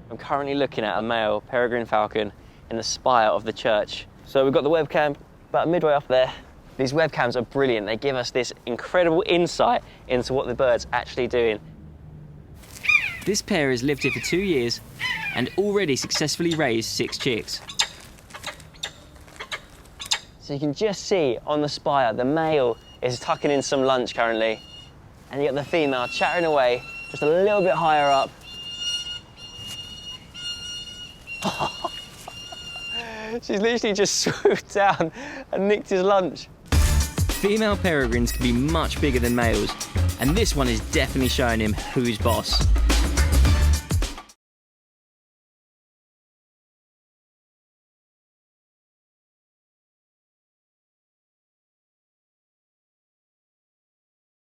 I'm currently looking at a male peregrine falcon in the spire of the church. So we've got the webcam about midway up there. These webcams are brilliant. They give us this incredible insight into what the bird's actually doing. This pair has lived here for 2 years and already successfully raised 6 chicks. So you can just see on the spire, the male is tucking in some lunch currently, and you got the female chattering away just a little bit higher up. She's literally just swooped down and nicked his lunch. Female peregrines can be much bigger than males, and this one is definitely showing him who's boss.